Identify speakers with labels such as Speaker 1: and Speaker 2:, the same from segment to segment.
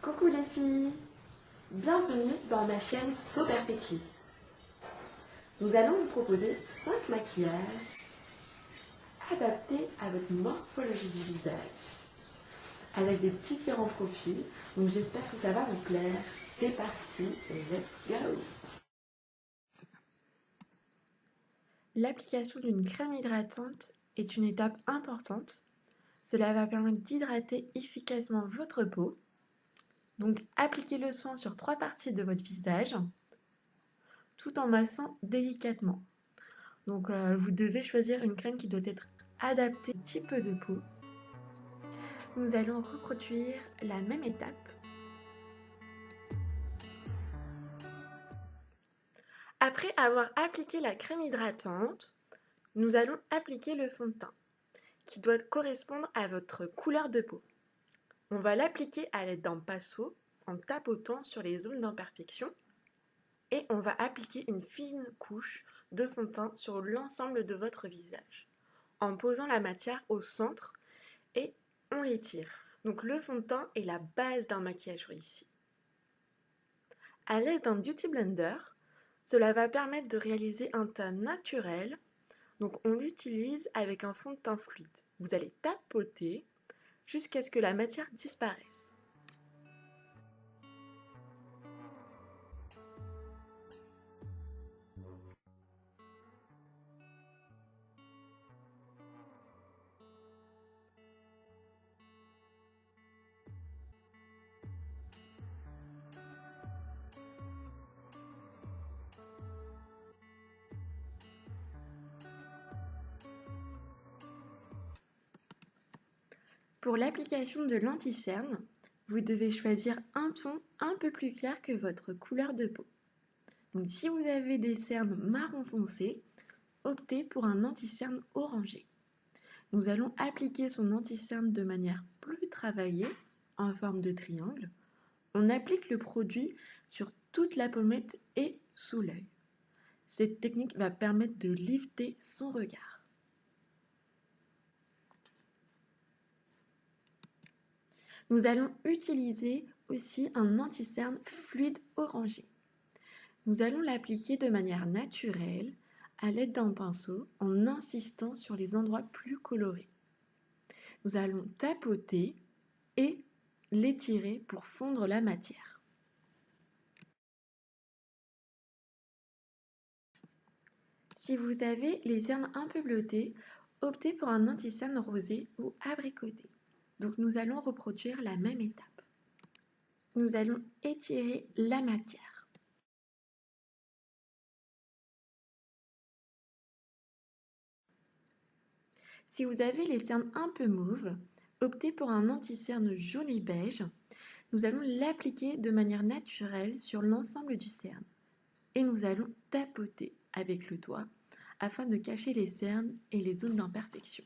Speaker 1: Coucou les filles, bienvenue dans ma chaîne So Perfectly. Nous allons vous proposer 5 maquillages adaptés à votre morphologie du visage, avec des différents profils, donc j'espère que ça va vous plaire. C'est parti, let's go! L'application d'une crème hydratante est une étape importante. Cela va permettre d'hydrater efficacement votre peau. Donc, appliquez le soin sur 3 parties de votre visage, tout en massant délicatement. Donc, vous devez choisir une crème qui doit être adaptée au type de peau. Nous allons reproduire la même étape. Après avoir appliqué la crème hydratante, nous allons appliquer le fond de teint, qui doit correspondre à votre couleur de peau. On va l'appliquer à l'aide d'un pinceau en tapotant sur les zones d'imperfection et on va appliquer une fine couche de fond de teint sur l'ensemble de votre visage en posant la matière au centre et on l'étire. Donc le fond de teint est la base d'un maquillage réussi. À l'aide d'un beauty blender, cela va permettre de réaliser un teint naturel. Donc on l'utilise avec un fond de teint fluide. Vous allez tapoter jusqu'à ce que la matière disparaisse. Pour l'application de l'anti-cerne, vous devez choisir un ton un peu plus clair que votre couleur de peau. Donc, si vous avez des cernes marron foncé, optez pour un anti-cerne orangé. Nous allons appliquer son anti-cerne de manière plus travaillée, en forme de triangle. On applique le produit sur toute la pommette et sous l'œil. Cette technique va permettre de lifter son regard. Nous allons utiliser aussi un anti-cerne fluide orangé. Nous allons l'appliquer de manière naturelle à l'aide d'un pinceau en insistant sur les endroits plus colorés. Nous allons tapoter et l'étirer pour fondre la matière. Si vous avez les cernes un peu bleutées, optez pour un anti-cerne rosé ou abricoté. Donc nous allons reproduire la même étape. Nous allons étirer la matière. Si vous avez les cernes un peu mauves, optez pour un anti-cerne jaune et beige. Nous allons l'appliquer de manière naturelle sur l'ensemble du cerne. Et nous allons tapoter avec le doigt afin de cacher les cernes et les zones d'imperfection.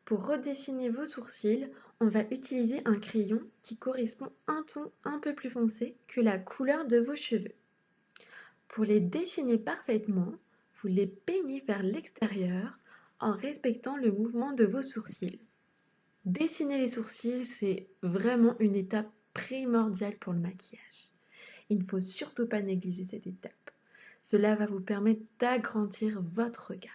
Speaker 1: Pour redessiner vos sourcils, on va utiliser un crayon qui correspond à un ton un peu plus foncé que la couleur de vos cheveux. Pour les dessiner parfaitement, vous les peignez vers l'extérieur en respectant le mouvement de vos sourcils. Dessiner les sourcils, c'est vraiment une étape primordiale pour le maquillage. Il ne faut surtout pas négliger cette étape. Cela va vous permettre d'agrandir votre regard.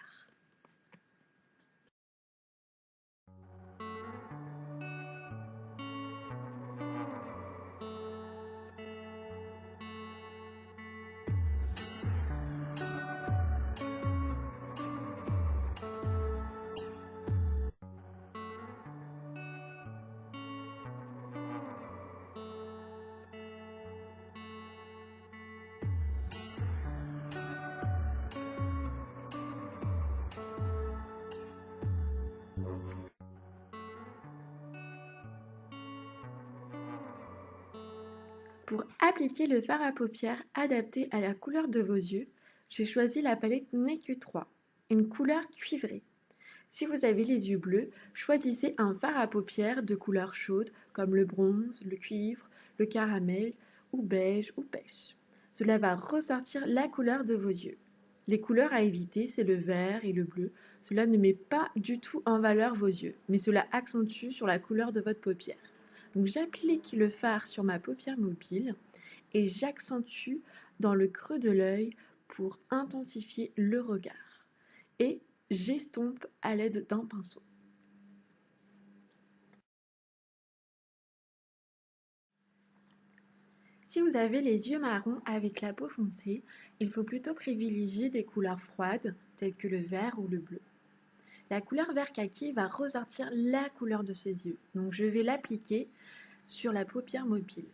Speaker 1: Pour appliquer le fard à paupières adapté à la couleur de vos yeux, j'ai choisi la palette NQ3, une couleur cuivrée. Si vous avez les yeux bleus, choisissez un fard à paupières de couleur chaude comme le bronze, le cuivre, le caramel ou beige ou pêche. Cela va ressortir la couleur de vos yeux. Les couleurs à éviter, c'est le vert et le bleu. Cela ne met pas du tout en valeur vos yeux, mais cela accentue sur la couleur de votre paupière. Donc j'applique le fard sur ma paupière mobile et j'accentue dans le creux de l'œil pour intensifier le regard. Et j'estompe à l'aide d'un pinceau. Si vous avez les yeux marrons avec la peau foncée, il faut plutôt privilégier des couleurs froides telles que le vert ou le bleu. La couleur vert kaki va ressortir la couleur de ses yeux, donc je vais l'appliquer sur la paupière mobile.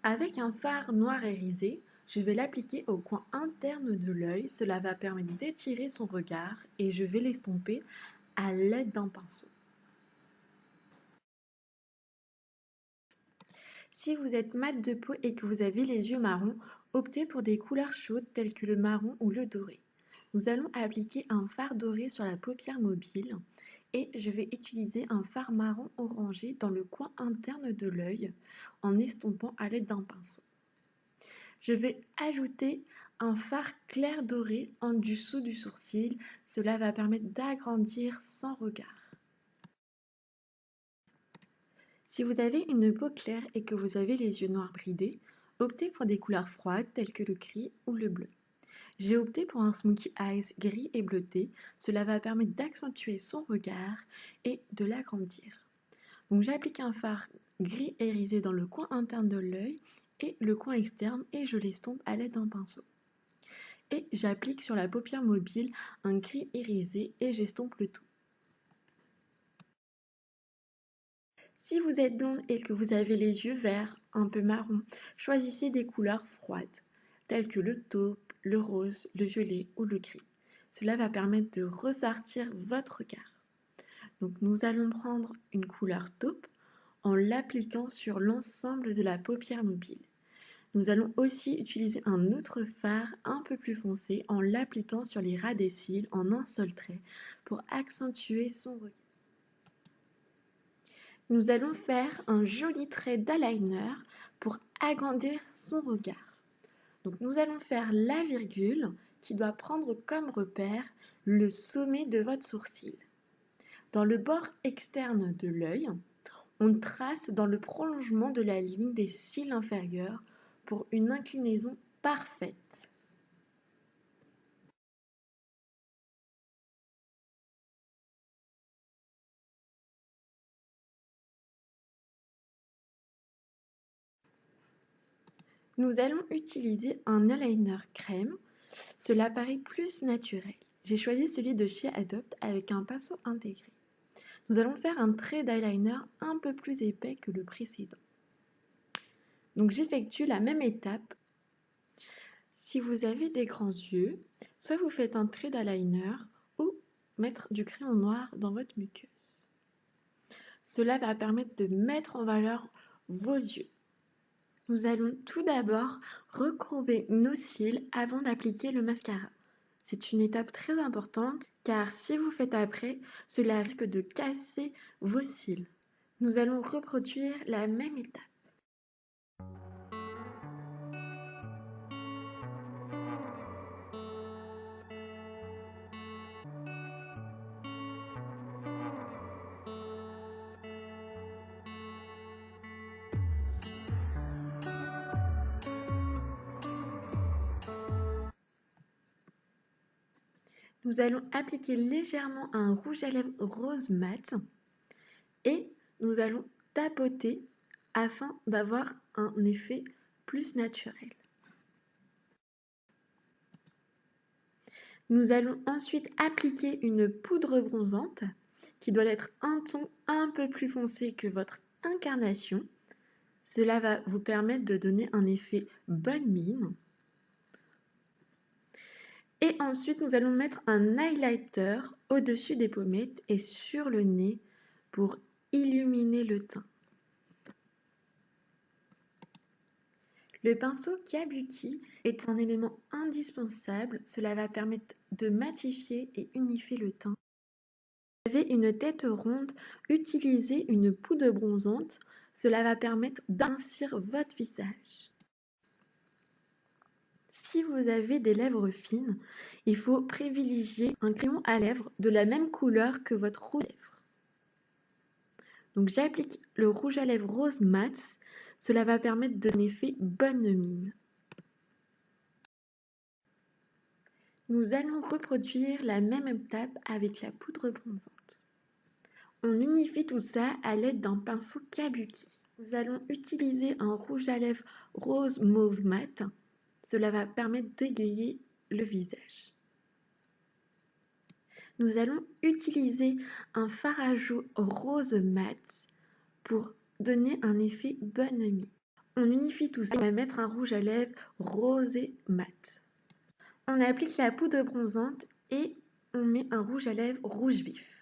Speaker 1: Avec un fard noir irisé, je vais l'appliquer au coin interne de l'œil, cela va permettre d'étirer son regard et je vais l'estomper à l'aide d'un pinceau. Si vous êtes mat de peau et que vous avez les yeux marrons, optez pour des couleurs chaudes telles que le marron ou le doré. Nous allons appliquer un fard doré sur la paupière mobile et je vais utiliser un fard marron orangé dans le coin interne de l'œil en estompant à l'aide d'un pinceau. Je vais ajouter un fard clair doré en dessous du sourcil, cela va permettre d'agrandir son regard. Si vous avez une peau claire et que vous avez les yeux noirs bridés, optez pour des couleurs froides telles que le gris ou le bleu. J'ai opté pour un smokey eyes gris et bleuté, cela va permettre d'accentuer son regard et de l'agrandir. Donc j'applique un fard gris irisé dans le coin interne de l'œil et le coin externe et je l'estompe à l'aide d'un pinceau. Et j'applique sur la paupière mobile un gris irisé et j'estompe le tout. Si vous êtes blonde et que vous avez les yeux verts, un peu marron, choisissez des couleurs froides, telles que le taupe, le rose, le violet ou le gris. Cela va permettre de ressortir votre regard. Donc nous allons prendre une couleur taupe en l'appliquant sur l'ensemble de la paupière mobile. Nous allons aussi utiliser un autre fard un peu plus foncé en l'appliquant sur les ras des cils en un seul trait pour accentuer son regard. Nous allons faire un joli trait d'eyeliner pour agrandir son regard. Donc nous allons faire la virgule qui doit prendre comme repère le sommet de votre sourcil. Dans le bord externe de l'œil, on trace dans le prolongement de la ligne des cils inférieurs pour une inclinaison parfaite. Nous allons utiliser un eyeliner crème, cela paraît plus naturel. J'ai choisi celui de chez Adopt avec un pinceau intégré. Nous allons faire un trait d'eyeliner un peu plus épais que le précédent. Donc j'effectue la même étape. Si vous avez des grands yeux, soit vous faites un trait d'eyeliner ou mettre du crayon noir dans votre muqueuse. Cela va permettre de mettre en valeur vos yeux. Nous allons tout d'abord recourber nos cils avant d'appliquer le mascara. C'est une étape très importante car si vous faites après, cela risque de casser vos cils. Nous allons reproduire la même étape. Nous allons appliquer légèrement un rouge à lèvres rose mat et nous allons tapoter afin d'avoir un effet plus naturel. Nous allons ensuite appliquer une poudre bronzante qui doit être un ton un peu plus foncé que votre incarnation. Cela va vous permettre de donner un effet bonne mine. Et ensuite, nous allons mettre un highlighter au-dessus des pommettes et sur le nez pour illuminer le teint. Le pinceau Kabuki est un élément indispensable, cela va permettre de matifier et unifier le teint. Si vous avez une tête ronde, utilisez une poudre bronzante, cela va permettre d'amincir votre visage. Si vous avez des lèvres fines, il faut privilégier un crayon à lèvres de la même couleur que votre rouge à lèvres. Donc j'applique le rouge à lèvres rose mat. Cela va permettre de donner effet bonne mine. Nous allons reproduire la même étape avec la poudre bronzante. On unifie tout ça à l'aide d'un pinceau kabuki. Nous allons utiliser un rouge à lèvres rose mauve mat. Cela va permettre d'égayer le visage. Nous allons utiliser un fard à joues rose mat pour donner un effet bonne mine. On unifie tout ça, on va mettre un rouge à lèvres rosé mat. On applique la poudre bronzante et on met un rouge à lèvres rouge vif.